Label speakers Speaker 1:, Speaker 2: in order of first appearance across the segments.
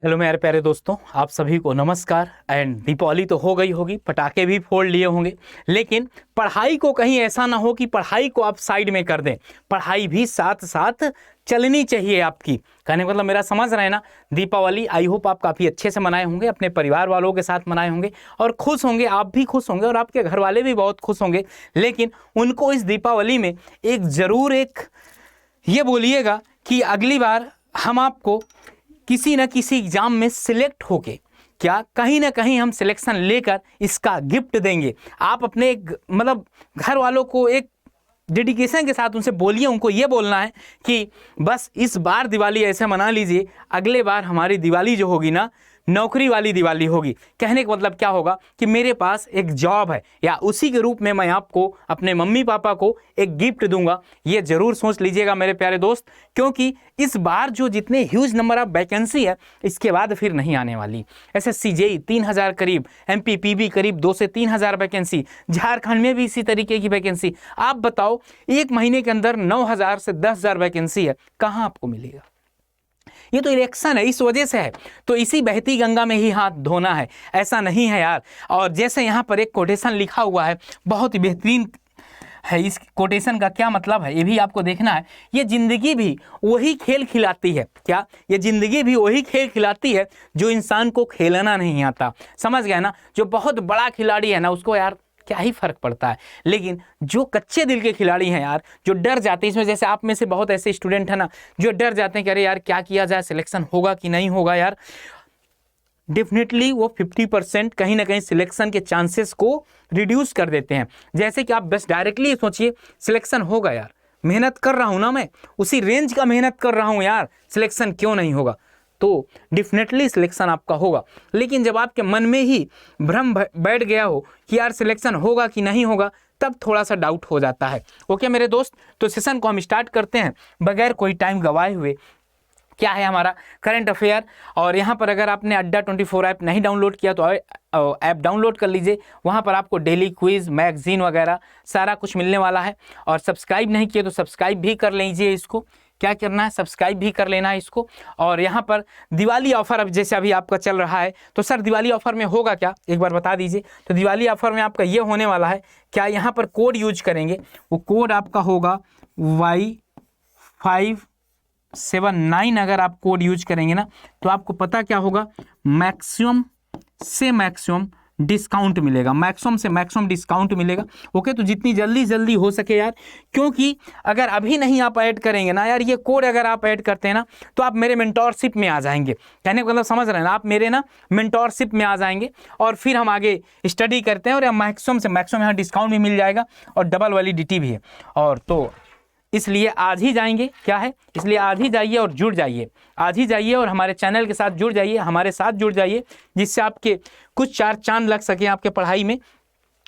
Speaker 1: Hello मेरे प्यारे दोस्तों, आप सभी को नमस्कार। एंड दीपावली तो हो गई होगी, पटाखे भी फोड़ लिए होंगे, लेकिन पढ़ाई को कहीं ऐसा ना हो कि पढ़ाई को आप साइड में कर दें। पढ़ाई भी साथ साथ चलनी चाहिए आपकी। कहने का मतलब मेरा समझ रहे हैं ना। दीपावली आई होप आप काफ़ी अच्छे से मनाए होंगे, अपने परिवार वालों के साथ मनाए होंगे और खुश होंगे, आप भी खुश होंगे और आपके घर वाले भी बहुत खुश होंगे। लेकिन उनको इस दीपावली में एक ज़रूर ये बोलिएगा कि अगली बार हम आपको किसी न किसी एग्जाम में सिलेक्ट होके क्या कहीं ना कहीं हम सिलेक्शन लेकर इसका गिफ्ट देंगे। आप अपने मतलब घर वालों को एक डेडिकेशन के साथ उनसे बोलिए, उनको ये बोलना है कि बस इस बार दिवाली ऐसे मना लीजिए, अगले बार हमारी दिवाली जो होगी ना, नौकरी वाली दिवाली होगी। कहने का मतलब क्या होगा कि मेरे पास एक जॉब है, या उसी के रूप में मैं आपको अपने मम्मी पापा को एक गिफ्ट दूंगा। ये जरूर सोच लीजिएगा मेरे प्यारे दोस्त, क्योंकि इस बार जो जितने ह्यूज नंबर ऑफ वैकेंसी है इसके बाद फिर नहीं आने वाली। SSC JEE 3000 करीब, MP PB करीब 2 से 3000 वैकेंसी, झारखंड में भी इसी तरीके की वैकेंसी। आप बताओ, एक महीने के अंदर 9000 से 10000 वैकेंसी है, कहाँ आपको मिलेगा? ये तो इलेक्शन है, इस वजह से है। तो इसी बहती गंगा में ही हाथ धोना है, ऐसा नहीं है यार। और जैसे यहाँ पर एक कोटेशन लिखा हुआ है, बहुत ही बेहतरीन है। इस कोटेशन का क्या मतलब है ये भी आपको देखना है। ये जिंदगी भी वही खेल खिलाती है। क्या? ये जिंदगी भी वही खेल खिलाती है जो इंसान को खेलना नहीं आता। समझ गए ना? जो बहुत बड़ा खिलाड़ी है ना, उसको यार क्या ही फर्क पड़ता है। लेकिन जो कच्चे दिल के खिलाड़ी हैं यार, जो डर जाते हैं, इसमें जैसे आप में से बहुत ऐसे स्टूडेंट हैं ना जो डर जाते हैं कि अरे यार क्या किया जाए, सिलेक्शन होगा कि नहीं होगा यार। डेफिनेटली वो 50% कहीं ना कहीं सिलेक्शन के चांसेस को रिड्यूस कर देते हैं। जैसे कि आप बस डायरेक्टली सोचिए, सिलेक्शन होगा यार, मेहनत कर रहा हूँ ना, मैं उसी रेंज का मेहनत कर रहा हूँ यार, सिलेक्शन क्यों नहीं होगा? तो डेफिनेटली सिलेक्शन आपका होगा। लेकिन जब आपके मन में ही भ्रम बैठ गया हो कि यार सिलेक्शन होगा कि नहीं होगा, तब थोड़ा सा डाउट हो जाता है। ओके मेरे दोस्त, तो सेशन को हम स्टार्ट करते हैं बगैर कोई टाइम गवाए हुए। क्या है हमारा करंट अफेयर। और यहाँ पर अगर आपने अड्डा 24 ऐप नहीं डाउनलोड किया तो ऐप डाउनलोड कर लीजिए। वहाँ पर आपको डेली क्विज, मैगजीन वगैरह सारा कुछ मिलने वाला है। और सब्सक्राइब नहीं किए तो सब्सक्राइब भी कर लीजिए। इसको क्या करना है, सब्सक्राइब भी कर लेना है इसको। और यहाँ पर दिवाली ऑफर अब जैसे अभी आपका चल रहा है, तो सर दिवाली ऑफर में होगा क्या, एक बार बता दीजिए। तो दिवाली ऑफर में आपका ये होने वाला है, क्या यहाँ पर कोड यूज करेंगे, वो कोड आपका होगा Y579। अगर आप कोड यूज करेंगे ना तो आपको पता क्या होगा, मैक्सिमम से मैक्सिमम डिस्काउंट मिलेगा, मैक्सिमम से मैक्सिमम डिस्काउंट मिलेगा। ओके, तो जितनी जल्दी हो सके यार, क्योंकि अगर अभी नहीं आप ऐड करेंगे ना यार, ये कोड अगर आप ऐड करते हैं ना तो आप मेरे मेंटोरशिप में आ जाएंगे। कहने का मतलब समझ रहे हैं ना, आप मेरे ना मेंटोरशिप में आ जाएंगे और फिर हम आगे स्टडी करते हैं और मैक्सिमम से मैक्सिमम यहाँ डिस्काउंट भी मिल जाएगा और डबल वैलिडिटी भी है। और तो इसलिए आज ही जाएंगे, क्या है, इसलिए आज ही जाइए और जुड़ जाइए, आज ही जाइए और हमारे चैनल के साथ जुड़ जाइए, हमारे साथ जुड़ जाइए, जिससे आपके कुछ चार चांद लग सके आपके पढ़ाई में।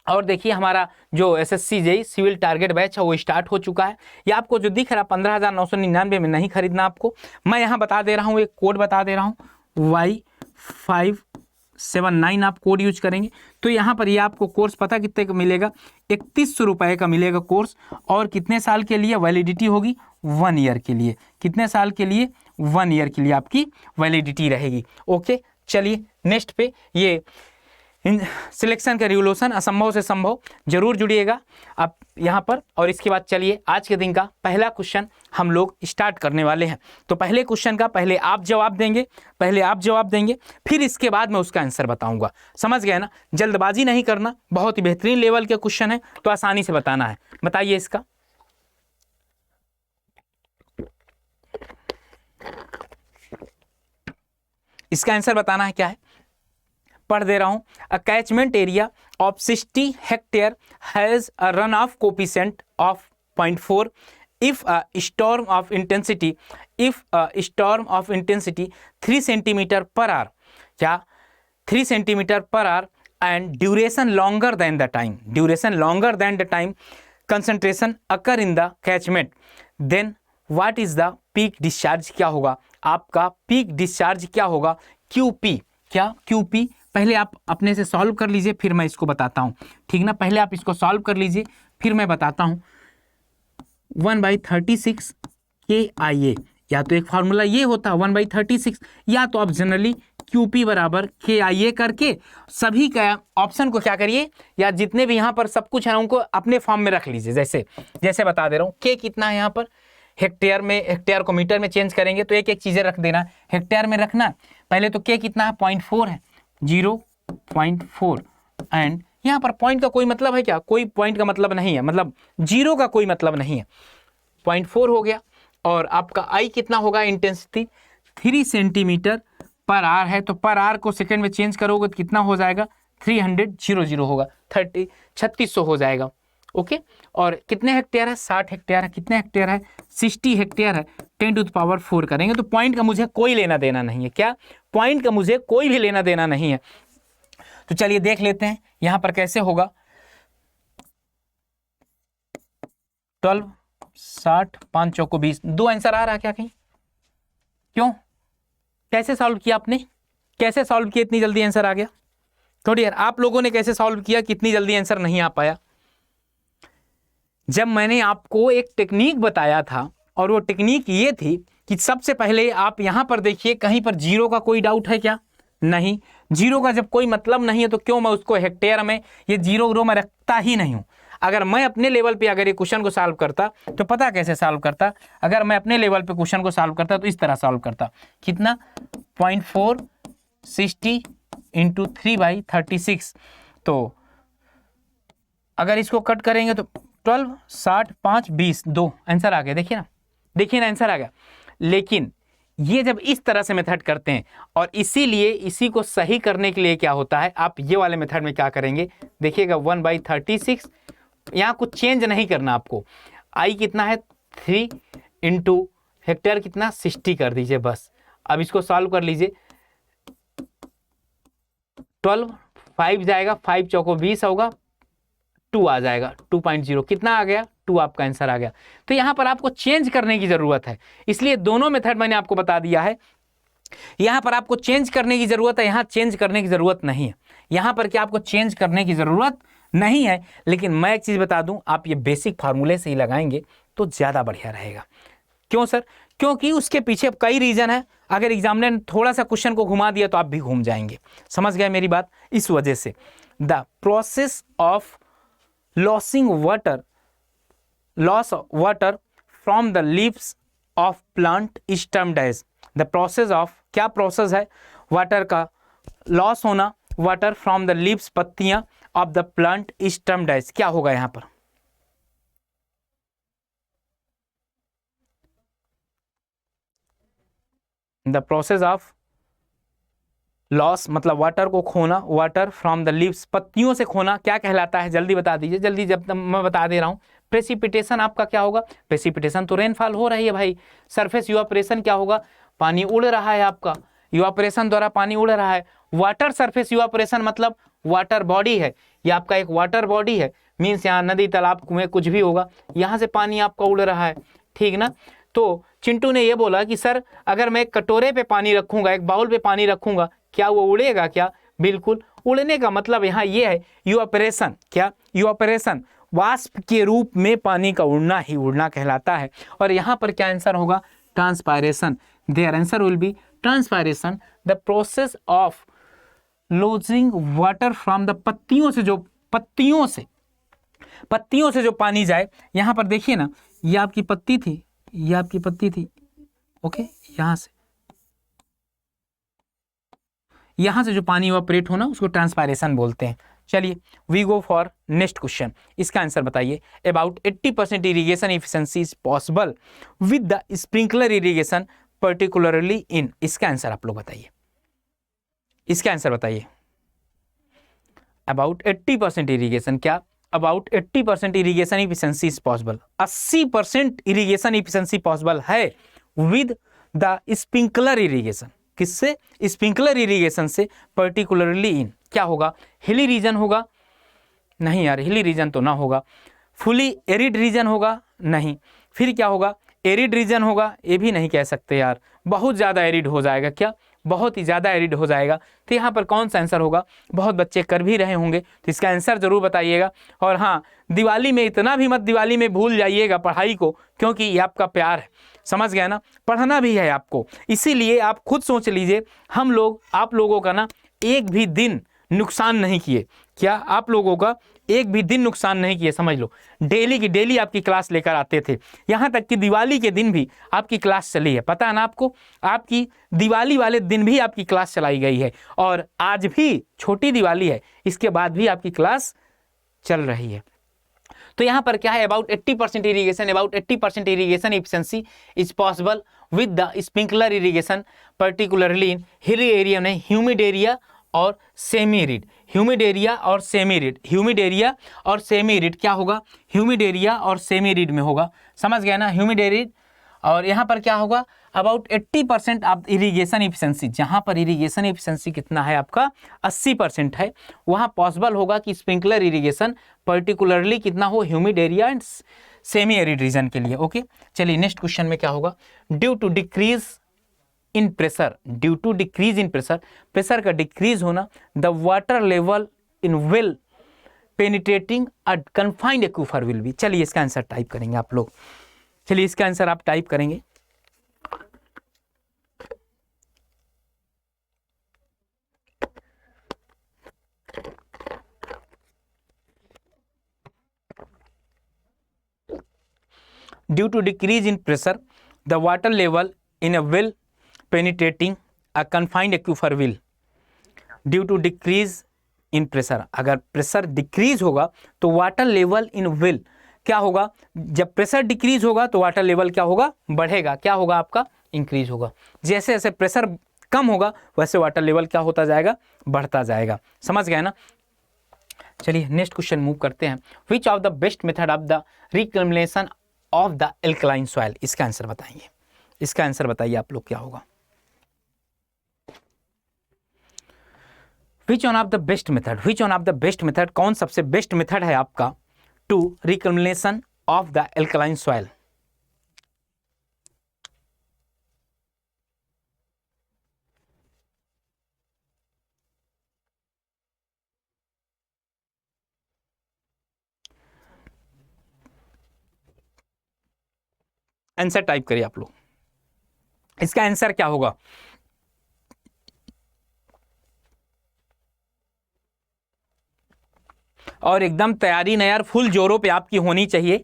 Speaker 1: और देखिए हमारा जो SSC JEE civil target batch है वो स्टार्ट हो चुका है। ये आपको जो दिख रहा है 15,999 में नहीं खरीदना आपको, मैं यहाँ बता दे रहा हूँ, एक कोड बता दे रहा हूँ, Y579 आप कोड यूज करेंगे तो यहाँ पर ये आपको कोर्स पता कितने का मिलेगा, 3100 रुपये का मिलेगा कोर्स। और कितने साल के लिए वैलिडिटी होगी, 1 ईयर के लिए। कितने साल के लिए, 1 ईयर के लिए आपकी वैलिडिटी रहेगी। ओके, चलिए नेक्स्ट पे, ये सिलेक्शन का रिवोल्यूशन, असंभव से संभव, जरूर जुड़िएगा आप यहाँ पर। और इसके बाद चलिए आज के दिन का पहला क्वेश्चन हम लोग स्टार्ट करने वाले हैं। तो पहले क्वेश्चन का पहले आप जवाब देंगे, फिर इसके बाद मैं उसका आंसर बताऊंगा। समझ गए ना? जल्दबाजी नहीं करना, बहुत ही बेहतरीन लेवल के क्वेश्चन है तो आसानी से बताना है। बताइए इसका आंसर बताना है। क्या है, पढ़ दे रहा हूं। A catchment area of 60 hectare has a run off coefficient of 0.4 if a storm of intensity 3 centimetre per hour, क्या 3 centimetre per hour, and duration longer than the time concentration occur in the catchment, then what is the peak discharge. क्या होगा आपका peak discharge, क्या होगा QP। क्या QP, पहले आप अपने से सॉल्व कर लीजिए फिर मैं इसको बताता हूँ, ठीक ना? पहले आप इसको सॉल्व कर लीजिए फिर मैं बताता हूँ। 1/36 KIA या तो एक फार्मूला ये होता 1/36, या तो आप जनरली QP बराबर KIA करके सभी का ऑप्शन को क्या करिए, या जितने भी यहाँ पर सब कुछ है उनको अपने फॉर्म में रख लीजिए। जैसे जैसे बता दे रहा हूँ, K कितना है यहाँ पर हेक्टेयर में, हेक्टेयर को मीटर में चेंज करेंगे तो एक एक चीज़ें रख देना। हेक्टेयर में रखना पहले तो K कितना है 0.4 है, 0.4, एंड यहाँ पर पॉइंट का कोई मतलब है क्या, कोई पॉइंट का मतलब नहीं है, मतलब जीरो का कोई मतलब नहीं है। 0.4 हो गया। और आपका I कितना होगा, इंटेंसिटी 3 सेंटीमीटर पर आर है, तो पर आर को सेकंड में चेंज करोगे तो कितना हो जाएगा 300 होगा, 3600 हो जाएगा। ओके। और कितने हेक्टेयर है, 60 हेक्टेयर है। कितने हेक्टेयर है, 60 हेक्टेयर है। 10⁴ करेंगे तो पॉइंट का मुझे कोई लेना देना नहीं है। क्या, पॉइंट का मुझे कोई भी लेना देना नहीं है। तो चलिए देख लेते हैं यहां पर कैसे होगा। 12, 60, 5 चौको 20, 2 आंसर आ रहा है क्या कहीं, क्यों, कैसे सॉल्व किया आपने, कैसे सॉल्व किया, इतनी जल्दी आंसर आ गया। थोड़ी यार आप लोगों ने कैसे सॉल्व किया कि इतनी जल्दी आंसर नहीं आ पाया। जब मैंने आपको एक टेक्निक बताया था, और वो टेक्निक ये थी कि सबसे पहले आप यहां पर देखिए, कहीं पर जीरो का कोई डाउट है क्या, नहीं। जीरो का जब कोई मतलब नहीं है तो क्यों मैं उसको हेक्टेयर में, ये जीरो मैं रखता ही नहीं हूं। अगर मैं अपने लेवल पे अगर ये क्वेश्चन को सॉल्व करता तो पता कैसे सॉल्व करता, अगर मैं अपने लेवल पे क्वेश्चन को सॉल्व करता तो इस तरह सॉल्व करता, कितना 0.4 60 × 3/36। तो अगर इसको कट करेंगे तो 12, 60, 5, 20, 2 आंसर आ गया। देखिए ना आंसर आ गया। लेकिन ये जब इस तरह से मेथड करते हैं, और इसीलिए इसी को सही करने के लिए क्या होता है, आप ये वाले मेथड में क्या करेंगे देखिएगा, 1/36, यहाँ कुछ चेंज नहीं करना आपको। I कितना है 3 × हेक्टेयर कितना 60 कर दीजिए बस। अब इसको सॉल्व कर लीजिए, 12, 5 जाएगा, 5 चौको 20 होगा, 2 आ जाएगा, 2.0 कितना आ गया 2, आपका आंसर आ गया। तो यहां पर आपको चेंज करने की जरूरत है, इसलिए दोनों मेथड मैंने आपको बता दिया है। यहां पर आपको चेंज करने की जरूरत है, यहां चेंज करने की जरूरत नहीं है। यहां पर क्या आपको चेंज करने की जरूरत नहीं है। लेकिन मैं एक चीज बता दूं, आप ये बेसिक फार्मूले से ही लगाएंगे तो ज्यादा बढ़िया रहेगा। क्यों सर, क्योंकि उसके पीछे कई रीजन है। अगर एग्जामिनर ने थोड़ा सा क्वेश्चन को घुमा दिया तो आप भी घूम जाएंगे। समझ गए मेरी बात। इस वजह से the process of losing water, loss water from the leaves of plant is termed as, the process of, क्या प्रोसेस है, वाटर का लॉस होना, वाटर फ्रॉम द लीव्स, पत्तियां, of the plant is termed as, क्या होगा यहां पर, the process of loss मतलब वाटर को खोना, वाटर फ्रॉम द लीव्स, पत्तियों से खोना, क्या कहलाता है, जल्दी बता दीजिए, जल्दी, जब तक मैं बता दे रहा हूं। प्रेसिपिटेशन आपका क्या होगा, प्रेसिपिटेशन तो रेनफॉल हो रही है भाई। सरफेस इवापोरेशन क्या होगा, पानी उड़ रहा है, आपका इवापोरेशन द्वारा पानी उड़ रहा है। वाटर सरफेस इवापोरेशन मतलब वाटर बॉडी है, ये आपका एक वाटर बॉडी है, मीन्स यहाँ नदी तालाब कुएं कुछ भी होगा, यहाँ से पानी आपका उड़ रहा है, ठीक ना। तो चिंटू ने ये बोला कि सर अगर मैं एक कटोरे पे पानी रखूंगा, एक बाउल पे पानी रखूंगा, क्या वो उड़ेगा क्या, बिल्कुल। उड़ने का मतलब यहाँ ये है इवापोरेशन, क्या इवापोरेशन, वाष्प के रूप में पानी का उड़ना ही उड़ना कहलाता है। और यहाँ पर क्या आंसर होगा, transpiration, there answer will be transpiration, the process of losing water from the, पत्तियों से जो, पत्तियों से जो पानी जाए। यहाँ पर देखिए ना, ये आपकी पत्ती थी, ये आपकी पत्ती थी, ओके, यहां से जो पानी इवापोरेट होना उसको ट्रांसपायरेशन बोलते हैं। चलिए we go for next question, इसका आंसर बताइए। About 80% irrigation efficiency is possible with the sprinkler irrigation particularly in, इसका आंसर आप लोग बताइए, इसका आंसर बताइए। अबाउट 80% इरिगेशन, क्या about 80% irrigation efficiency is possible, 80% irrigation efficiency possible है विद द स्प्रिंकलर इरिगेशन, किससे, स्प्रिंकलर इरिगेशन से, पर्टिकुलरली इन, क्या होगा, हिली रीजन होगा, नहीं यार हिली रीजन तो ना होगा, फुली एरिड रीजन होगा, नहीं, फिर क्या होगा, एरिड रीजन होगा, ये भी नहीं कह सकते यार, बहुत ज़्यादा एरिड हो जाएगा, क्या बहुत ही ज़्यादा एरिड हो जाएगा। तो यहाँ पर कौन सा आंसर होगा? बहुत बच्चे कर भी रहे होंगे, तो इसका आंसर ज़रूर बताइएगा। और हाँ, दिवाली में इतना भी मत दिवाली में भूल जाइएगा पढ़ाई को, क्योंकि ये आपका प्यार है, समझ गए ना, पढ़ना भी है आपको। इसीलिए आप खुद सोच लीजिए, हम लोग आप लोगों का ना एक भी दिन नुकसान नहीं किए। क्या आप लोगों का एक भी दिन नुकसान नहीं किए, समझ लो। डेली की डेली आपकी क्लास लेकर आते थे, यहाँ तक कि दिवाली के दिन भी आपकी क्लास चली है, पता है ना आपको। आपकी दिवाली वाले दिन भी आपकी क्लास चलाई गई है, और आज भी छोटी दिवाली है, इसके बाद भी आपकी क्लास चल रही है। तो यहाँ पर क्या है, about 80% irrigation, about 80% irrigation efficiency is possible with the sprinkler irrigation, particularly in hilly area में ह्यूमिड एरिया और सेमी एरिड। ह्यूमिड एरिया और सेमी एरिड, ह्यूमिड एरिया और सेमी एरिड क्या होगा? ह्यूमिड एरिया और सेमी एरिड में होगा, समझ गया ना, ह्यूमिड एरिड। और यहाँ पर क्या होगा, अबाउट 80% ऑफ इरीगेशन एफिशिएंसी, जहाँ पर इरीगेशन एफिशिएंसी कितना है आपका 80% है, वहाँ पॉसिबल होगा कि स्प्रिंकलर इरीगेशन पर्टिकुलरली कितना हो, humid area and semi arid region के लिए। ओके, चलिए नेक्स्ट क्वेश्चन में क्या होगा, due to decrease in pressure, due to decrease in pressure, pressure का डिक्रीज होना, the water level in well penetrating a confined aquifer will be. चलिए इसका आंसर टाइप करेंगे आप लोग, चलिए इसका आंसर आप टाइप करेंगे। Due to decrease in pressure the water level in a well penetrating a confined aquifer will, due to decrease in pressure, अगर प्रेशर डिक्रीज होगा तो वाटर लेवल इन वेल क्या होगा, जब प्रेशर डिक्रीज होगा तो वाटर लेवल क्या होगा, बढ़ेगा, क्या होगा आपका, इंक्रीज होगा। जैसे जैसे प्रेशर कम होगा वैसे वाटर लेवल क्या होता जाएगा, बढ़ता जाएगा, समझ गए ना। चलिए नेक्स्ट क्वेश्चन मूव करते हैं। Which of the best method of the reclamation of the alkaline soil, इसका आंसर बताइए, इसका आंसर बताइए आप लोग क्या होगा। Which one of the best method, which one of the best method, कौन सबसे बेस्ट मेथड है आपका to reclamation of the alkaline soil. Answer type करिए आप लोग, इसका आंसर क्या होगा। और एकदम तैयारी ना यार, फुल जोरों पे आपकी होनी चाहिए।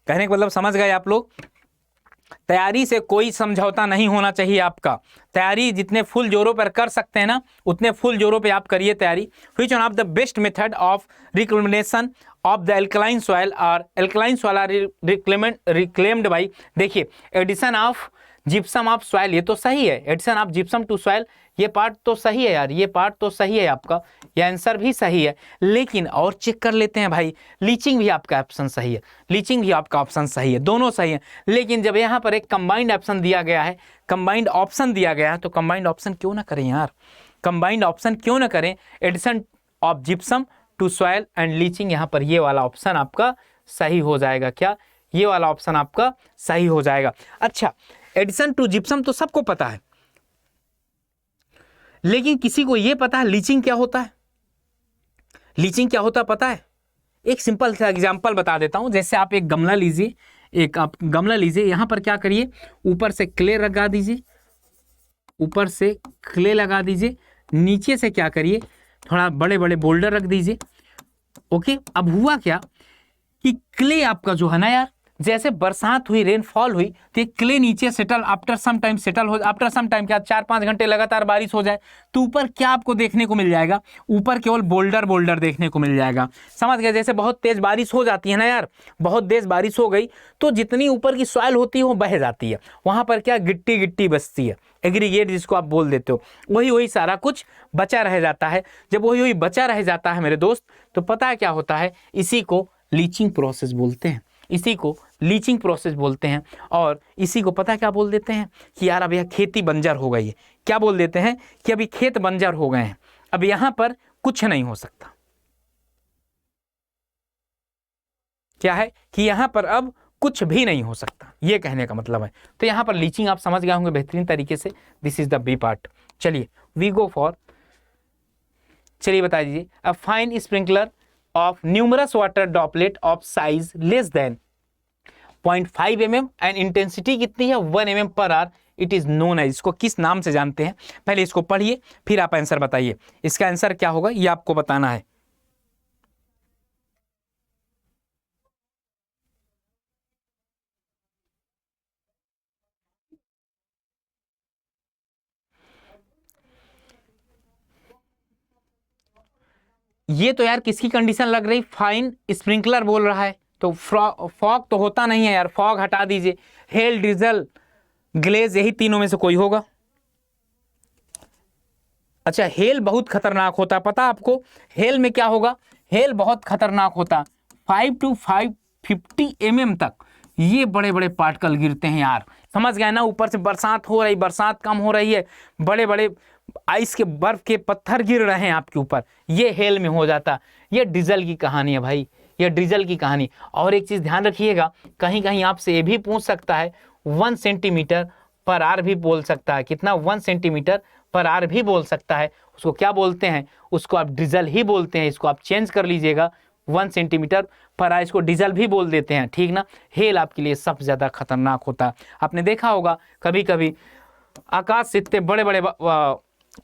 Speaker 1: कहने का मतलब समझ गए आप लोग, तैयारी से कोई समझौता नहीं होना चाहिए आपका। तैयारी जितने फुल जोरों पर कर सकते हैं ना, उतने फुल जोरों पे आप करिए तैयारी। Which one of the best method of reclamation of the alkaline soil, और alkaline soil are reclaimed by, देखिए addition of gypsum of soil, ये तो सही है, addition of gypsum to soil, ये पार्ट तो सही है यार, ये पार्ट तो सही है आपका, ये आंसर भी सही है। लेकिन और चेक कर लेते हैं भाई, लीचिंग भी आपका ऑप्शन सही है, लीचिंग भी आपका ऑप्शन सही है, दोनों सही है। लेकिन जब यहाँ पर एक कंबाइंड ऑप्शन दिया गया है, कंबाइंड ऑप्शन दिया गया है, तो कंबाइंड ऑप्शन क्यों ना करें यार, कंबाइंड ऑप्शन क्यों ना करें, addition of gypsum to soil and leaching, यहाँ पर ये वाला ऑप्शन आपका सही हो जाएगा। क्या, ये वाला ऑप्शन आपका सही हो जाएगा। अच्छा, एडिशन टू जिप्सम तो सबको पता है, लेकिन किसी को यह पता है लीचिंग क्या होता है, लीचिंग क्या होता है पता है। एक सिंपल सा एग्जांपल बता देता हूं, जैसे आप एक गमला लीजिए, एक आप गमला लीजिए, यहां पर क्या करिए, ऊपर से क्ले लगा दीजिए, ऊपर से क्ले लगा दीजिए, नीचे से क्या करिए, थोड़ा बड़े बड़े बोल्डर रख दीजिए। ओके, अब हुआ क्या कि क्ले आपका जो है ना यार, जैसे बरसात हुई, रेनफॉल हुई, तो ये क्ले नीचे settle, after some time settle हो, आफ्टर सम टाइम क्या 4-5 घंटे लगातार बारिश हो जाए तो ऊपर क्या आपको देखने को मिल जाएगा, ऊपर केवल बोल्डर बोल्डर देखने को मिल जाएगा, समझ गए। जैसे बहुत तेज बारिश हो जाती है ना यार, बहुत तेज बारिश हो गई तो जितनी ऊपर की सॉइल होती है वो बह जाती है, वहां पर क्या गिट्टी गिट्टी बचती है, एग्रीगेट जिसको आप बोल देते हो, वही सारा कुछ बचा रह जाता है। जब वही बचा रह जाता है मेरे दोस्त, तो पता है क्या होता है, इसी को लीचिंग प्रोसेस बोलते हैं, इसी को लीचिंग प्रोसेस बोलते हैं। और इसी को पता क्या बोल देते हैं कि यार अब यह खेती बंजर हो गई है, क्या बोल देते हैं कि अभी खेत बंजर हो गए हैं, अब यहां पर कुछ नहीं हो सकता। क्या है कि यहां पर अब कुछ भी नहीं हो सकता, ये कहने का मतलब है। तो यहाँ पर लीचिंग आप समझ गए होंगे बेहतरीन तरीके से। This is the B part. चलिए वी गो फॉर, चलिए बता दीजिए, a fine sprinkler of numerous water droplet of size less than 0.5 mm and intensity कितनी है 1 mm per hour, it is known as, इसको किस नाम से जानते हैं? पहले इसको पढ़िए फिर आप आंसर बताइए। इसका आंसर क्या होगा ये आपको बताना है। ये तो यार किसकी कंडीशन लग रही? फाइन स्प्रिंकलर बोल रहा है, तो फॉग तो होता नहीं है यार, फॉग हटा दीजिए। हेल, ड्रिजल, ग्लेज, यही तीनों में से कोई होगा। अच्छा, हेल बहुत खतरनाक होता है, पता आपको? हेल में क्या होगा? हेल बहुत खतरनाक होता, 5 to 550 mm तक ये बड़े बड़े पार्टिकल गिरते हैं यार, समझ गए ना? ऊपर से बरसात हो रही, बरसात कम हो रही है, बड़े बड़े आइस के बर्फ के पत्थर गिर रहे हैं आपके ऊपर, ये हेल में हो जाता। ये डीजल की कहानी है भाई, ये डीजल की कहानी। और एक चीज़ ध्यान रखिएगा, कहीं कहीं आपसे ये भी पूछ सकता है 1 सेंटीमीटर पर आर भी बोल सकता है। कितना? 1 सेंटीमीटर पर आर भी बोल सकता है। उसको क्या बोलते हैं? उसको आप डीजल ही बोलते हैं। इसको आप चेंज कर लीजिएगा, 1 सेंटीमीटर पर आर, इसको डीजल भी बोल देते हैं, ठीक ना? हेल आपके लिए सबसे ज़्यादा खतरनाक होता है। आपने देखा होगा कभी कभी आकाश से इतने बड़े बड़े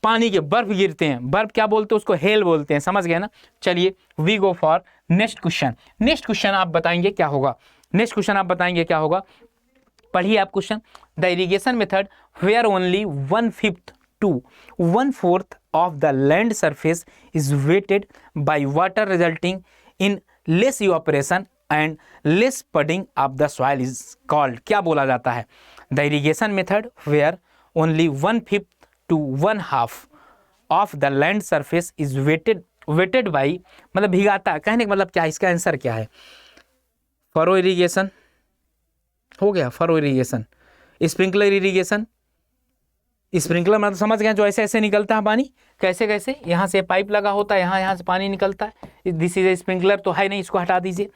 Speaker 1: पानी के बर्फ गिरते हैं, बर्फ क्या बोलते हैं? उसको हेल बोलते हैं, समझ गए ना? चलिए we go for next question. Next question आप बताएंगे क्या होगा? नेक्स्ट क्वेश्चन आप बताएंगे क्या होगा? पढ़िए आप question. The irrigation method where only 1/5 to 1/4 of the land surface is weighted by water resulting in less evaporation and less pudding of the soil is called, क्या बोला जाता है? The irrigation method where only 1/5 to 1/2 of the land surface is weighted by, मतलब भिगाता है, कहने का मतलब क्या है? इसका आंसर क्या है? फरो इरिगेशन हो गया, furrow irrigation, sprinkler irrigation. Sprinkler मतलब समझ गए, जो ऐसे ऐसे निकलता है पानी, कैसे कैसे, यहाँ से पाइप लगा होता है, यहाँ से पानी निकलता है। दिस इज ए स्प्रिंकलर, तो है नहीं, इसको हटा दीजिए।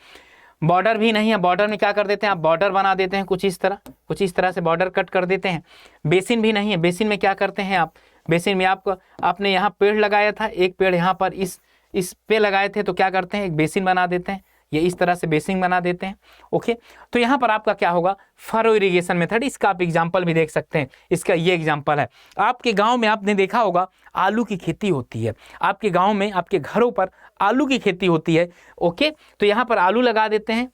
Speaker 1: बॉर्डर भी नहीं है, बॉर्डर में क्या कर देते हैं आप? बॉर्डर बना देते हैं कुछ इस तरह से बॉर्डर कट कर देते हैं। बेसिन भी नहीं है, बेसिन में क्या करते हैं आप? बेसिन में आपने यहाँ पेड़ लगाया था, एक पेड़ यहाँ पर इस पे लगाए थे, तो क्या करते हैं? एक बेसिन बना देते हैं, ये इस तरह से बेसिन बना देते हैं। ओके, तो यहाँ पर आपका क्या होगा? Furrow irrigation method. इसका आप एग्जाम्पल भी देख सकते हैं, इसका ये एग्जाम्पल है। आपके गांव में आपने देखा होगा आलू की खेती होती है, आपके गांव में आपके घरों पर आलू की खेती होती है। ओके, तो यहाँ पर आलू लगा देते हैं,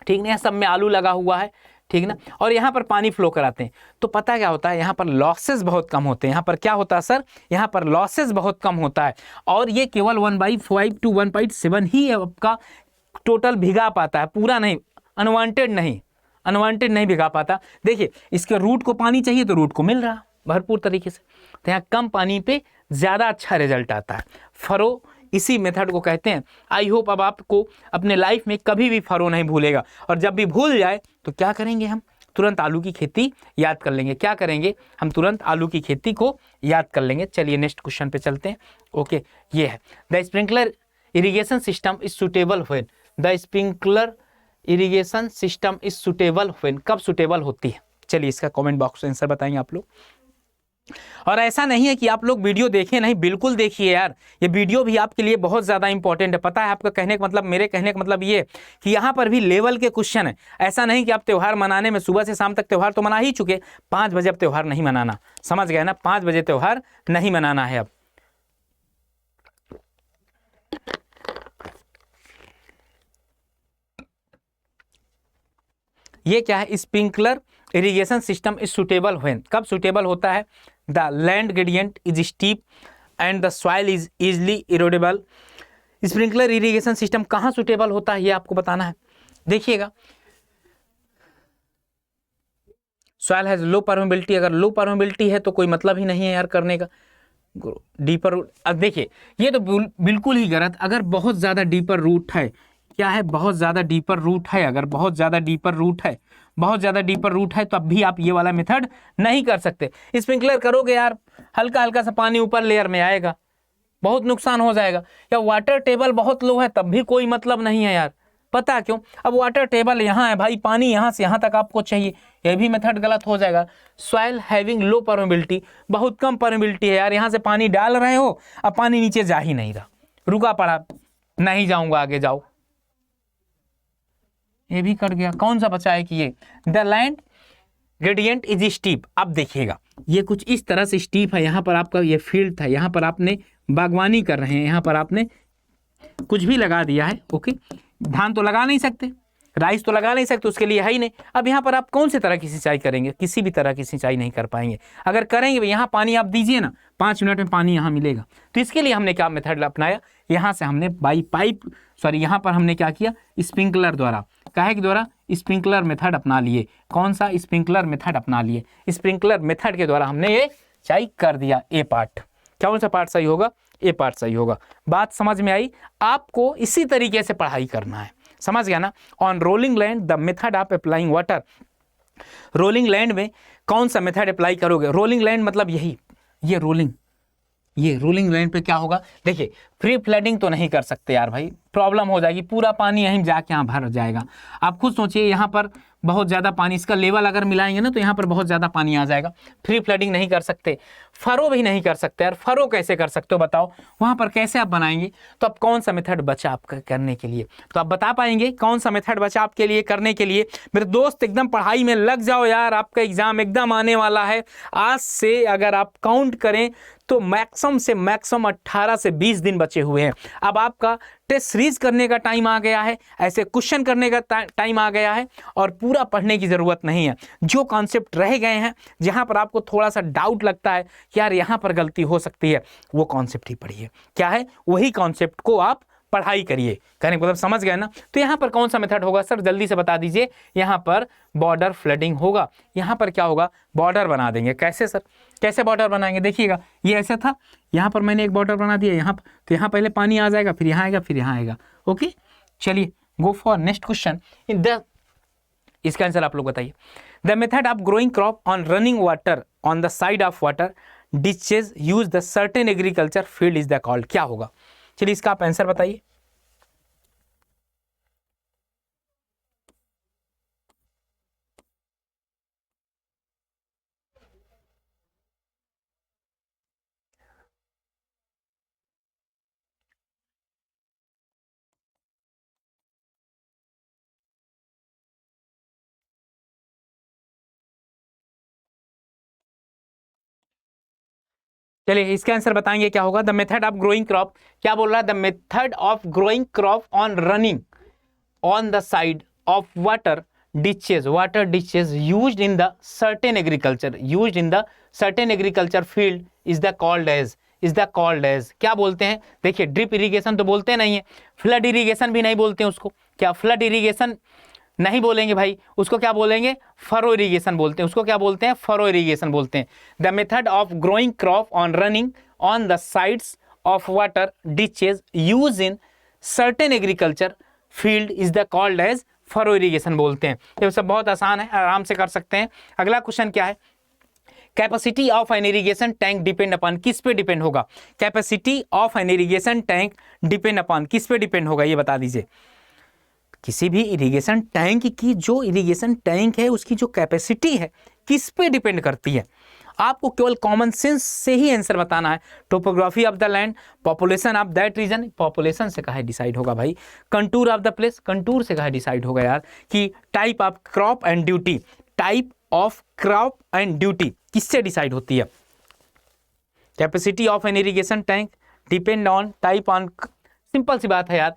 Speaker 1: ठीक ना? सब में आलू लगा हुआ है, ठीक ना? और यहाँ पर पानी फ्लो कराते हैं, तो पता क्या होता है? यहाँ पर लॉसेस बहुत कम होते हैं। यहाँ पर क्या होता है सर? यहाँ पर लॉसेस बहुत कम होता है, और ये केवल 1/5 to 1.7 ही आपका टोटल भिगा पाता है, पूरा नहीं, अनवांटेड नहीं भिगा पाता। देखिए, इसके रूट को पानी चाहिए तो रूट को मिल रहा भरपूर तरीके से, तो यहाँ कम पानी पे ज़्यादा अच्छा रिजल्ट आता है। फरो इसी मेथड को कहते हैं। आई होप अब आपको अपने लाइफ में कभी भी फरो नहीं भूलेगा, और जब भी भूल जाए तो क्या करेंगे? हम तुरंत आलू की खेती याद कर लेंगे। क्या करेंगे? हम तुरंत आलू की खेती को याद कर लेंगे। चलिए नेक्स्ट क्वेश्चन पे चलते हैं। ओके, ये है the sprinkler irrigation system is suitable when, the sprinkler irrigation system is suitable when, कब सुटेबल होती है? चलिए इसका कमेंट बॉक्स में आंसर बताएंगे आप लोग। और ऐसा नहीं है कि आप लोग वीडियो देखें नहीं, बिल्कुल देखिए यार, ये वीडियो भी आपके लिए बहुत ज़्यादा इंपॉर्टेंट है। पता है आपका कहने का मतलब, मेरे कहने का मतलब ये कि यहाँ पर भी लेवल के क्वेश्चन है। ऐसा नहीं कि आप त्यौहार मनाने में सुबह से शाम तक त्यौहार तो मना ही चुके, 5 बजे अब त्यौहार नहीं मनाना, समझ गए ना? 5 बजे त्यौहार नहीं मनाना है अब। ये क्या है? Sprinkler irrigation system is suitable when, कब सुटेबल होता है? The land gradient is steep and the soil is easily erodible. Sprinkler irrigation system कहाँ सुटेबल होता है ये आपको बताना है। देखिएगा, सॉइल हैज लो परमेबिलिटी, अगर लो परमेबिलिटी है तो कोई मतलब ही नहीं है यार करने का। डीपर रूट, अब देखिए ये तो बिल्कुल ही गलत। अगर बहुत ज़्यादा डीपर रूट है, क्या है? बहुत ज़्यादा डीपर रूट है, अगर बहुत ज़्यादा डीपर रूट है, बहुत ज़्यादा डीपर रूट है, तो अब भी आप ये वाला मेथड नहीं कर सकते। स्प्रिंकलर करोगे यार, हल्का हल्का सा पानी ऊपर लेयर में आएगा, बहुत नुकसान हो जाएगा। या वाटर टेबल बहुत लो है, तब भी कोई मतलब नहीं है यार, पता क्यों? अब वाटर टेबल यहाँ है भाई, पानी यहाँ से यहाँ तक आपको चाहिए, ये भी मेथड गलत हो जाएगा। सॉइल हैविंग लो परमेबिलिटी, बहुत कम परमेबिलिटी है यार, यहाँ से पानी डाल रहे हो, अब पानी नीचे जा ही नहीं रहा, रुका पड़ा, नहीं जाऊंगा आगे, जाओ, ये भी कट गया। कौन सा बचा है कि ये the land gradient is steep. अब देखिएगा ये कुछ इस तरह से स्टीप है, यहाँ पर आपका ये फील्ड था, यहाँ पर आपने बागवानी कर रहे हैं, यहाँ पर आपने कुछ भी लगा दिया है, ओके, धान तो लगा नहीं सकते, राइस तो लगा नहीं सकते, उसके लिए है ही नहीं। अब यहाँ पर आप कौन से तरह की सिंचाई करेंगे? किसी भी तरह की सिंचाई नहीं कर पाएंगे। अगर करेंगे यहाँ पानी आप दीजिए ना, 5 मिनट में पानी यहाँ मिलेगा। तो इसके लिए हमने क्या मेथड अपनाया, यहाँ से हमने यहाँ पर हमने क्या किया, स्प्रिंकलर द्वारा, काहे के द्वारा, स्प्रिंकलर मेथड अपना लिए। कौन सा? स्प्रिंकलर मेथड अपना लिए। स्प्रिंकलर मेथड के द्वारा हमने ये सिंचाई कर दिया। ए पार्ट, कौन सा पार्ट सही होगा? ए पार्ट सही होगा। बात समझ में आई? आपको इसी तरीके से पढ़ाई करना है, समझ गया ना। On rolling land the method of applying water, rolling land में कौन सा मेथड अप्लाई करोगे? रोलिंग लैंड मतलब यही, ये रोलिंग लैंड पे क्या होगा, देखिए फ्री फ्लडिंग तो नहीं कर सकते यार भाई, प्रॉब्लम हो जाएगी, पूरा पानी यहीं जाके यहाँ भर जाएगा। आप खुद सोचिए, यहाँ पर बहुत ज़्यादा पानी, इसका लेवल अगर मिलाएंगे ना तो यहाँ पर बहुत ज़्यादा पानी आ जाएगा। फ्री फ्लडिंग नहीं कर सकते, फरो भी नहीं कर सकते यार। फरो कैसे कर सकते हो बताओ, वहाँ पर कैसे आप बनाएंगे? तो अब कौन सा मेथड बचा आपका करने के लिए? तो आप बता पाएंगे कौन सा मेथड बचा आपके लिए करने के लिए? मेरे दोस्त एकदम पढ़ाई में लग जाओ यार, आपका एग्जाम एकदम आने वाला है। आज से अगर आप काउंट करें तो मैक्सिमम से मैक्सिमम 18 से 20 दिन बचे हुए हैं। अब आपका टेस्ट सीरीज करने का टाइम आ गया है, ऐसे क्वेश्चन करने का टाइम आ गया है, और पूरा पढ़ने की ज़रूरत नहीं है। जो कॉन्सेप्ट रह गए हैं, जहां पर आपको थोड़ा सा डाउट लगता है कि यार यहाँ पर गलती हो सकती है, वो कॉन्सेप्ट ही पढ़िए। क्या है? वही कॉन्सेप्ट को आप पढ़ाई करिए। कहने का मतलब समझ गए ना। तो यहाँ पर कौन सा मेथड होगा सर, जल्दी से बता दीजिए। यहाँ पर बॉर्डर फ्लडिंग होगा। यहाँ पर क्या होगा, बॉर्डर बना देंगे। कैसे सर, कैसे बॉर्डर बनाएंगे? देखिएगा, ये ऐसा था, यहाँ पर मैंने एक बॉर्डर बना दिया यहाँ पर, तो यहाँ पहले पानी आ जाएगा, फिर यहाँ आएगा, फिर यहाँ आएगा। ओके, चलिए गो for next question. In the, इसका आंसर आप लोग बताइए। The method of growing crop on running water on the side of water डिचेज use the certain agriculture field is the called. क्या होगा? चलिए इसका आप आंसर बताइए। चलिए इसका आंसर बताएंगे क्या होगा। The method of growing crop, क्या बोल रहा है? The method of growing crop on running on the side of water ditches, water ditches used in the certain agriculture field is the called as क्या बोलते हैं? देखिए ड्रिप इरिगेशन तो बोलते नहीं है, फ्लड इरिगेशन भी नहीं बोलते हैं उसको। क्या फ्लड इरिगेशन नहीं बोलेंगे भाई, उसको क्या बोलेंगे? फरो इरिगेशन बोलते हैं। उसको क्या बोलते हैं? फरो इरिगेशन बोलते हैं। The method of growing crop on running on the sides of water ditches use in certain agriculture field is the called as furrow irrigation बोलते हैं। ये सब बहुत आसान है, आराम से कर सकते हैं। अगला क्वेश्चन क्या है? Capacity of an irrigation tank depend upon, किस पे डिपेंड होगा? Capacity of an irrigation tank depend upon, किस पे डिपेंड होगा ये बता दीजिए। किसी भी इरिगेशन टैंक की, जो इरिगेशन टैंक है उसकी जो कैपेसिटी है, किस पे डिपेंड करती है? आपको केवल कॉमन सेंस से ही आंसर बताना है। Topography of the land, population of that region, population से कहा डिसाइड होगा भाई। Contour of the place, contour से कहा डिसाइड होगा यार। कि type of crop and duty, type of crop and duty किससे डिसाइड होती है? Capacity of an irrigation tank depend on type on, simple सी बात है यार।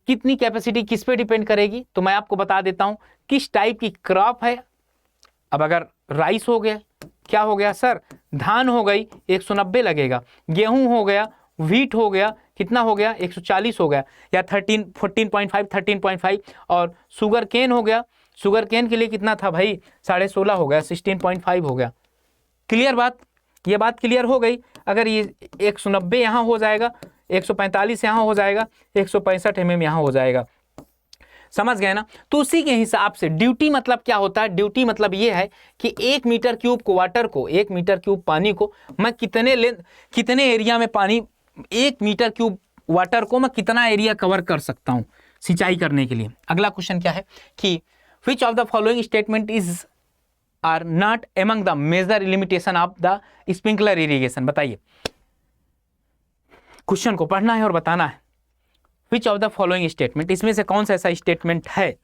Speaker 1: कितनी कैपेसिटी किस पे डिपेंड करेगी? तो मैं आपको बता देता हूं किस टाइप की क्रॉप है। अब अगर राइस हो गया, क्या हो गया सर? धान हो गई, 190 लगेगा। गेहूं हो गया, व्हीट हो गया, कितना हो गया? 140 हो गया, या 14.5 13.5। और शुगर केन हो गया, शुगर केन के लिए कितना था भाई? 16.5 हो गया, 16.5 हो गया। क्लियर बात? ये बात क्लियर हो गई। अगर ये 190 यहाँ हो जाएगा, 145 यहाँ हो जाएगा, 165 mm यहाँ हो जाएगा। समझ गए ना? तो उसी के हिसाब से ड्यूटी मतलब क्या होता है? ड्यूटी मतलब ये है कि 1 मीटर क्यूब को वाटर को, 1 मीटर क्यूब पानी को मैं कितने एरिया में पानी, 1 मीटर क्यूब वाटर को मैं कितना एरिया कवर कर सकता हूँ। सिंचाई करने के लिए। अगला क्वेश्चन क्या है कि which of the following statement is are not among the major limitation of the sprinkler irrigation. बताइए, क्वेश्चन को पढ़ना है और बताना है। Which of the following statement, इसमें से कौन सा ऐसा स्टेटमेंट है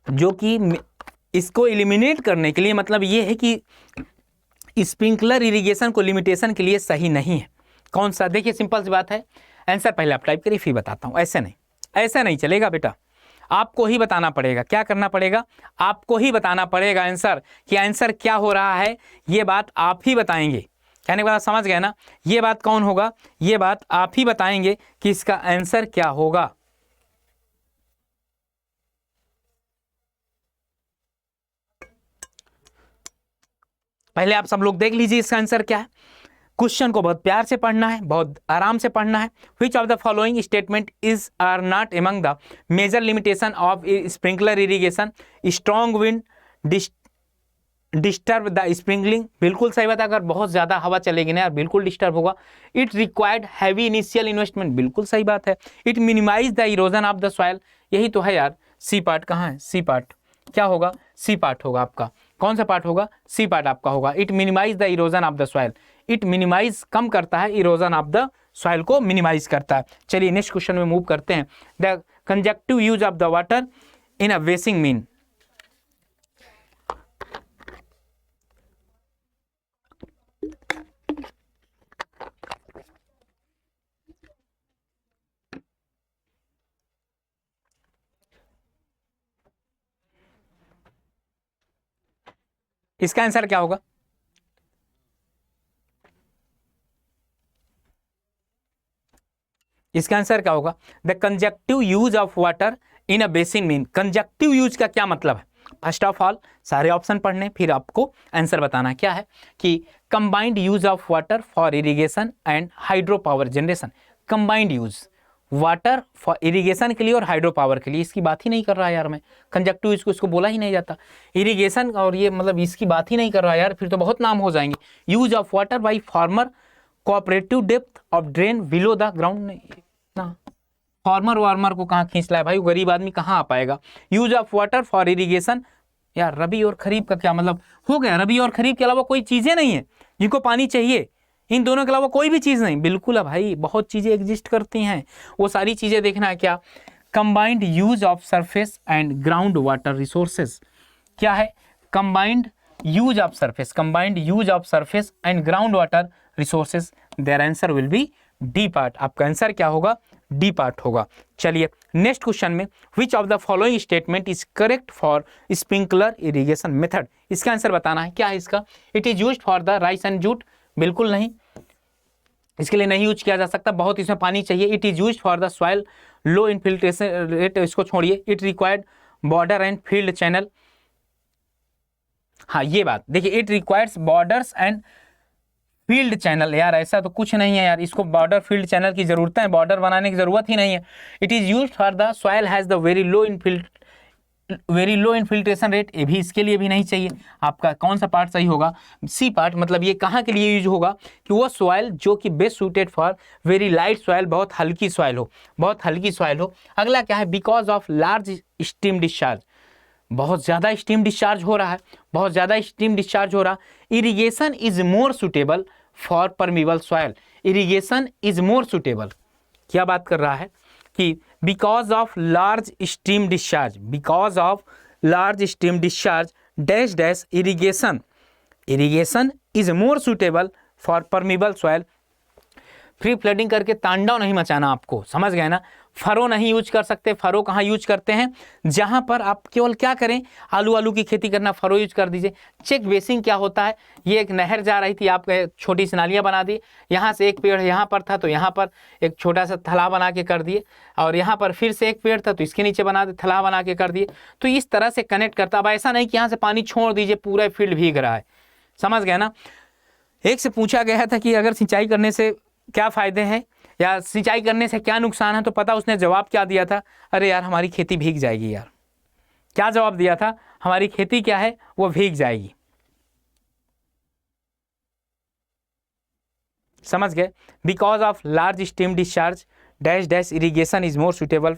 Speaker 1: जो कि इसको एलिमिनेट करने के लिए, मतलब ये है कि स्प्रिंकलर इरिगेशन को लिमिटेशन के लिए सही नहीं है। कौन सा? देखिए सिंपल सी बात है, आंसर पहले आप टाइप करिए फिर बताता हूं। ऐसे नहीं चलेगा बेटा, आपको ही बताना पड़ेगा। क्या करना पड़ेगा? आपको ही बताना पड़ेगा आंसर, कि आंसर क्या हो रहा है, ये बात आप ही बताएंगे। कहने के बाद समझ गए ना? ये बात कौन होगा? ये बात आप ही बताएंगे कि इसका आंसर क्या होगा। पहले आप सब लोग देख लीजिए इसका आंसर क्या है। क्वेश्चन को बहुत प्यार से पढ़ना है, बहुत आराम से पढ़ना है। Which of the following statement is are not among the major limitation of sprinkler irrigation? Strong wind disturb the sprinkling, बिल्कुल सही बात है। अगर बहुत ज्यादा हवा चलेगी ना यार, बिल्कुल डिस्टर्ब होगा। It required heavy initial investment, बिल्कुल सही बात है। It minimize the erosion of the soil, यही तो है यार। सी पार्ट कहाँ है? सी पार्ट क्या होगा? सी पार्ट होगा आपका। कौन सा पार्ट होगा? सी पार्ट आपका होगा। It minimize the erosion of the soil, it minimize कम करता है, इरोजन ऑफ द सॉइल को मिनिमाइज करता है। चलिए नेक्स्ट क्वेश्चन में मूव करते हैं। The conjunctive use of the water in a basin mean. इसका आंसर क्या होगा? इसका आंसर क्या होगा? The conjunctive use of water in a basin mean. Conjunctive use का क्या मतलब है? फर्स्ट ऑफ ऑल सारे ऑप्शन पढ़ने, फिर आपको आंसर बताना है। क्या है कि combined use of water for irrigation and hydro power generation. Combined use water for irrigation के लिए और हाइड्रो पावर के लिए, इसकी बात ही नहीं कर रहा यार मैं। कंजक्टिव यूज को इसको बोला ही नहीं जाता। इरिगेशन और ये मतलब इसकी बात ही नहीं कर रहा यार, फिर तो बहुत नाम हो जाएंगे। Use of water by farmer cooperative depth of drain below the ground ना। फार्मर वार्मर को कहाँ खींच लाए भाई, वो गरीब आदमी कहाँ आ पाएगा। Use of water for irrigation, यार रबी और खरीफ का क्या मतलब हो गया? रबी और खरीफ के अलावा कोई चीजें नहीं है जिनको पानी चाहिए, इन दोनों के अलावा कोई भी चीज नहीं। बिल्कुल है भाई, बहुत चीजें एग्जिस्ट करती हैं, वो सारी चीजें देखना है। क्या? Combined use of surface and ground water resources. क्या है? Combined use of surface, combined use of surface and ground water resources. There answer will be D part. आपका आंसर क्या होगा? डी पार्ट होगा। चलिए नेक्स्ट क्वेश्चन में, which of the following statement is correct for sprinkler irrigation method. इसका answer बताना है। क्या है इसका? It is used for the rice and jute, बिल्कुल नहीं, इसके लिए नहीं यूज किया जा सकता, बहुत इसमें पानी चाहिए। It is used for the soil low infiltration rate, इसको छोड़िए। It required border and field channel, हाँ ये बात देखिए, it requires borders and field channel. यार ऐसा तो कुछ नहीं है यार, इसको बॉर्डर फील्ड चैनल की जरूरत है, बॉर्डर बनाने की जरूरत ही नहीं है। It is used for the soil has the very low infiltration rate, ये भी इसके लिए भी नहीं चाहिए। आपका कौन सा पार्ट सही होगा? C part. मतलब ये कहाँ के लिए यूज होगा? कि वो सॉइल जो कि best suited for very light soil, बहुत हल्की सॉइल हो, बहुत हल्की सॉइल हो। अगला क्या है? Because of large steam discharge, बहुत ज़्यादा स्टीम डिस्चार्ज हो रहा है, बहुत ज़्यादा स्टीम डिस्चार्ज हो रहा। Irrigation is more suitable for permeable soil, irrigation is more suitable. क्या बात कर रहा है? कि because of large steam discharge, because of large steam discharge dash dash irrigation, irrigation is more suitable for permeable soil. Free flooding करके तांडव नहीं मचाना आपको, समझ गए ना? फरो नहीं यूज कर सकते। फरो कहाँ यूज करते हैं? जहां पर आप केवल क्या करें, आलू की खेती करना, फरो यूज कर दीजिए। चेक बेसिंग क्या होता है? ये एक नहर जा रही थी, आप छोटी सी नालियाँ बना दी, यहाँ से एक पेड़ यहाँ पर था तो यहाँ पर एक छोटा सा तालाब बना के कर दिए, और यहाँ पर फिर से एक पेड़ था तो इसके नीचे बना तालाब बना के कर दिए। तो इस तरह से कनेक्ट करता। अब ऐसा नहीं कि यहाँ से पानी छोड़ दीजिए, पूरा फील्ड भीग रहा है, समझ गए ना? एक से पूछा गया था कि अगर सिंचाई करने से क्या फ़ायदे हैं या सिंचाई करने से क्या नुकसान है, तो पता उसने जवाब क्या दिया था? अरे यार हमारी खेती भीग जाएगी यार। क्या जवाब दिया था? हमारी खेती क्या है, वो भीग जाएगी। समझ गए। Because of large steam discharge dash dash irrigation is more suitable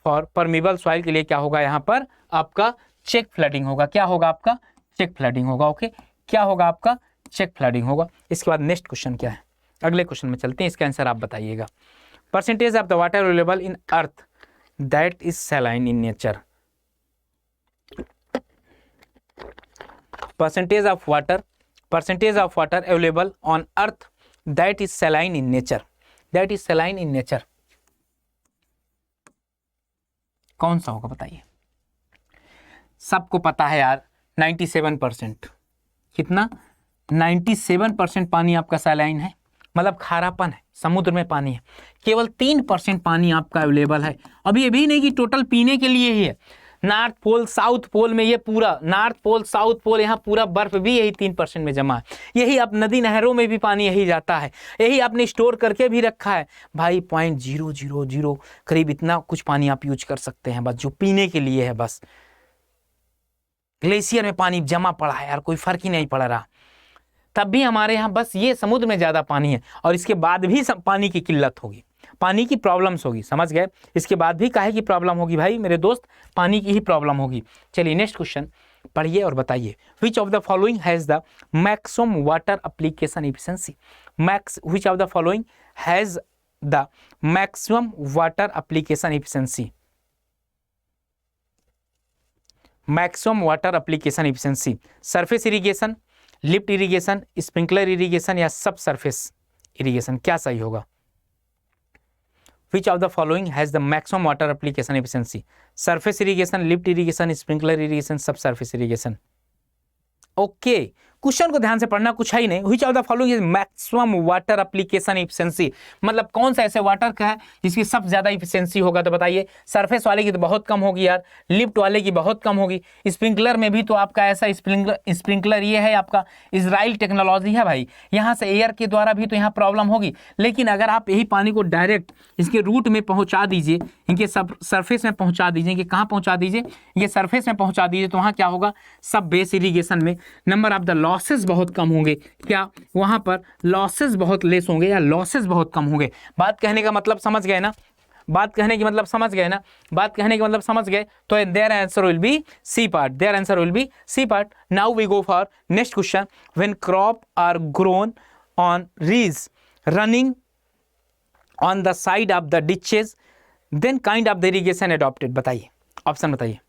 Speaker 1: for permeable soil के लिए क्या होगा यहाँ पर आपका चेक फ्लडिंग होगा। क्या होगा आपका चेक फ्लडिंग होगा। ओके, क्या होगा आपका चेक फ्लडिंग होगा। इसके बाद नेक्स्ट क्वेश्चन क्या है, अगले क्वेश्चन में चलते हैं, इसका आंसर आप बताइएगा। Percentage of the water available in earth that is saline in nature. Percentage of water available on earth that is saline in nature, that is saline in nature, कौन सा होगा बताइए। सबको पता है यार 97%। कितना? 97% पानी आपका सैलाइन है, मतलब खारापन है, समुद्र में पानी है। केवल 3% पानी आपका अवेलेबल है। अभी ये भी नहीं कि टोटल पीने के लिए ही है। नॉर्थ पोल साउथ पोल में ये पूरा नॉर्थ पोल साउथ पोल यहाँ पूरा बर्फ भी यही 3% में जमा है। यही अब नदी नहरों में भी पानी यही जाता है, यही आपने स्टोर करके भी रखा है भाई। 0.000 करीब इतना कुछ पानी आप यूज कर सकते हैं बस, जो पीने के लिए है। बस ग्लेशियर में पानी जमा पड़ा है यार, कोई फर्क ही नहीं पड़ रहा। तब भी हमारे यहाँ बस ये समुद्र में ज़्यादा पानी है और इसके बाद भी पानी की किल्लत होगी, पानी की प्रॉब्लम्स होगी। समझ गए। इसके बाद भी काहे की प्रॉब्लम होगी भाई मेरे दोस्त, पानी की ही प्रॉब्लम होगी। चलिए नेक्स्ट क्वेश्चन पढ़िए और बताइए। विच of the following has the maximum water application efficiency. Which of the following has the maximum water application efficiency. Maximum water application efficiency, surface irrigation, lift irrigation, sprinkler irrigation या सब surface irrigation, क्या सही होगा। Which of the following has the maximum water application efficiency? Surface irrigation, lift irrigation, sprinkler irrigation, subsurface irrigation. Okay, question को ध्यान से पढ़ना, कुछ है ही नहीं। Which of the following is maximum water application efficiency, मतलब कौन सा ऐसे वाटर का है जिसकी सबसे ज्यादा इफिशियंसी होगा। तो बताइए, सरफेस वाले की तो बहुत कम होगी यार, लिफ्ट वाले की बहुत कम होगी, स्प्रिंकलर में भी तो आपका ऐसा स्प्रिंकलर ये है आपका इजराइल टेक्नोलॉजी है भाई, यहाँ से एयर के द्वारा भी तो यहाँ प्रॉब्लम होगी। लेकिन अगर आप यही पानी को डायरेक्ट इसके रूट में पहुँचा दीजिए, इनके सब सरफेस में पहुँचा दीजिए, कि कहाँ पहुँचा दीजिए, ये सरफेस में पहुँचा दीजिए, तो वहाँ क्या होगा, सब बेस इरीगेशन में नंबर ऑफ द लॉसेस बहुत कम होंगे। क्या वहां पर लॉसेस बहुत लेस होंगे या लॉसेस बहुत कम होंगे। बात कहने का मतलब समझ गए ना, बात कहने की मतलब समझ गए ना, बात कहने का मतलब समझ गए। तो their answer will be C part, their answer will be C part. Now we go for next question. When crop are grown on ridge running on the side of the ditches then kind of the irrigation adopted. बताइए, option बताइए।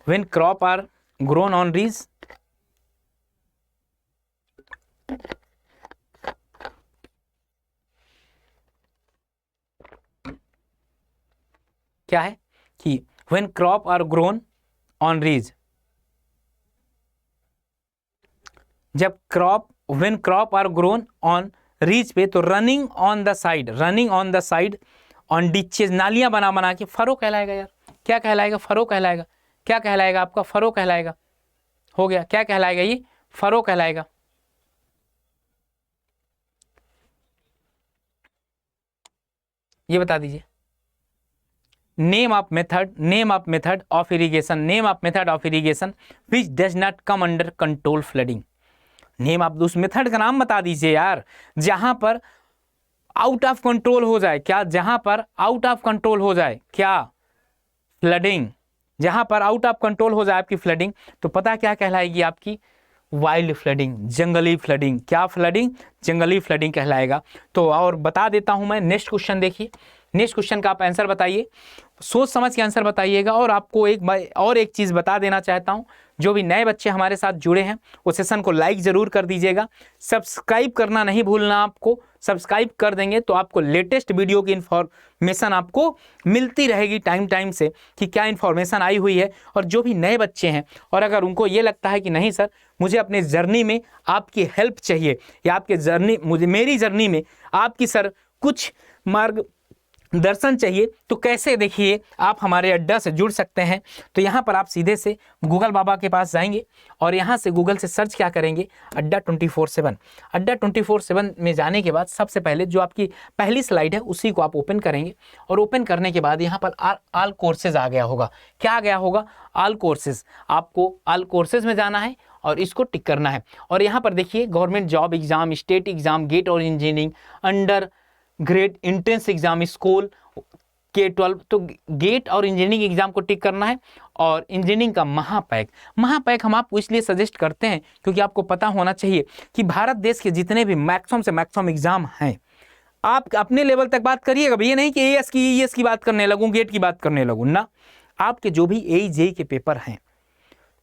Speaker 1: When crop are grown on ridge, क्या है कि when crop are grown on ridge, जब when crop are grown on ridge पे तो running on the side on ditches, नालियां बना बना के फरो कहलाएगा यार। क्या कहलाएगा, फरो कहलाएगा। क्या कहलाएगा आपका, फरो कहलाएगा। हो गया, क्या कहलाएगा, ये फरो कहलाएगा। ये बता दीजिए। Name of method of irrigation which does not come under control flooding. Name of उस मेथड का नाम बता दीजिए यार, जहां पर आउट ऑफ कंट्रोल हो जाए। क्या, जहां पर आउट ऑफ कंट्रोल हो जाए क्या, फ्लडिंग। जहां पर आउट ऑफ कंट्रोल हो जाए आपकी फ्लडिंग, तो पता क्या कहलाएगी आपकी, वाइल्ड फ्लडिंग, जंगली फ्लडिंग। क्या फ्लडिंग, जंगली फ्लडिंग कहलाएगा। तो और बता देता हूं मैं, नेक्स्ट क्वेश्चन देखिए। नेक्स्ट क्वेश्चन का आप आंसर बताइए, सोच समझ के आंसर बताइएगा। और आपको एक चीज़ बता देना चाहता हूं, जो भी नए बच्चे हमारे साथ जुड़े हैं वो सेशन को लाइक ज़रूर कर दीजिएगा, सब्सक्राइब करना नहीं भूलना। आपको सब्सक्राइब कर देंगे तो आपको लेटेस्ट वीडियो की इन्फॉर्मेशन आपको मिलती रहेगी टाइम से, कि क्या इन्फॉर्मेशन आई हुई है। और जो भी नए बच्चे हैं और अगर उनको ये लगता है कि नहीं सर मुझे अपने जर्नी में आपकी हेल्प चाहिए, या आपके जर्नी मेरी जर्नी में आपकी सर कुछ मार्ग दर्शन चाहिए, तो कैसे, देखिए आप हमारे अड्डा से जुड़ सकते हैं। तो यहाँ पर आप सीधे से गूगल बाबा के पास जाएंगे और यहाँ से गूगल से सर्च क्या करेंगे, अड्डा 24/7। अड्डा 24/7 में जाने के बाद सबसे पहले जो आपकी पहली स्लाइड है उसी को आप ओपन करेंगे। और ओपन करने के बाद यहाँ पर ऑल कोर्सेज आ गया होगा। क्या आ गया होगा, ऑल कोर्सेज। आपको ऑल कोर्सेज में जाना है और इसको टिक करना है। और यहाँ पर देखिए government job exam, state exam, GATE और engineering, undergrad entrance exam, school K-12, तो गेट और इंजीनियरिंग एग्जाम को टिक करना है। और इंजीनियरिंग का महापैक हम आपको इसलिए सजेस्ट करते हैं क्योंकि आपको पता होना चाहिए कि भारत देश के जितने भी मैक्सिमम से मैक्सिमम एग्जाम हैं, आप अपने लेवल तक बात करिएगा। ये नहीं कि AS की ES की बात करने लगूँ, गेट की बात करने लगूँ ना। आपके जो भी AE JEE के पेपर हैं,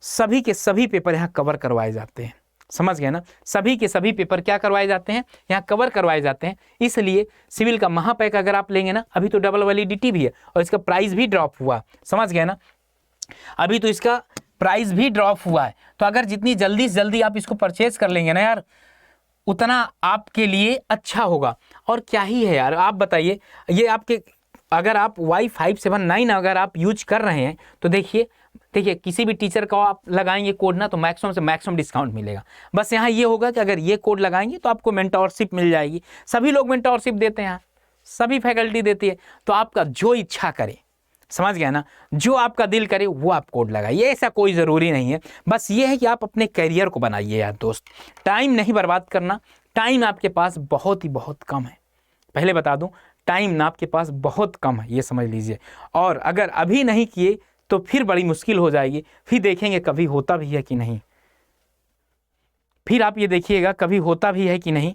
Speaker 1: सभी के सभी पेपर यहाँ कवर करवाए जाते हैं। समझ गए ना, सभी के सभी पेपर क्या करवाए जाते हैं, यहाँ कवर करवाए जाते हैं। इसलिए सिविल का महापैक अगर आप लेंगे ना, अभी तो डबल वैलिडिटी भी है और इसका प्राइस भी ड्रॉप हुआ, समझ गए ना, अभी तो इसका प्राइस भी ड्रॉप हुआ है। तो अगर जितनी जल्दी से जल्दी आप इसको परचेज कर लेंगे ना यार, उतना आपके लिए अच्छा होगा। और क्या ही है यार, आप बताइए, ये आपके अगर आप Y579 अगर आप यूज कर रहे हैं तो देखिए किसी भी टीचर का आप लगाएंगे कोड ना, तो मैक्सिमम से मैक्सिमम डिस्काउंट मिलेगा। बस यहाँ ये होगा कि अगर ये कोड लगाएंगे तो आपको मेंटोरशिप मिल जाएगी। सभी लोग मेंटोरशिप देते हैं यहाँ, सभी फैकल्टी देती है। तो आपका जो इच्छा करे, समझ गया ना, जो आपका दिल करे वो आप कोड लगाइए, ऐसा कोई ज़रूरी नहीं है। बस ये है कि आप अपने करियर को बनाइए यार दोस्त, टाइम नहीं बर्बाद करना। टाइम आपके पास बहुत ही बहुत कम है, पहले बता दूं, टाइम ना आपके पास बहुत कम है, ये समझ लीजिए। और अगर अभी नहीं किए तो फिर बड़ी मुश्किल हो जाएगी, फिर देखेंगे कभी होता भी है कि नहीं, फिर आप ये देखिएगा कभी होता भी है कि नहीं,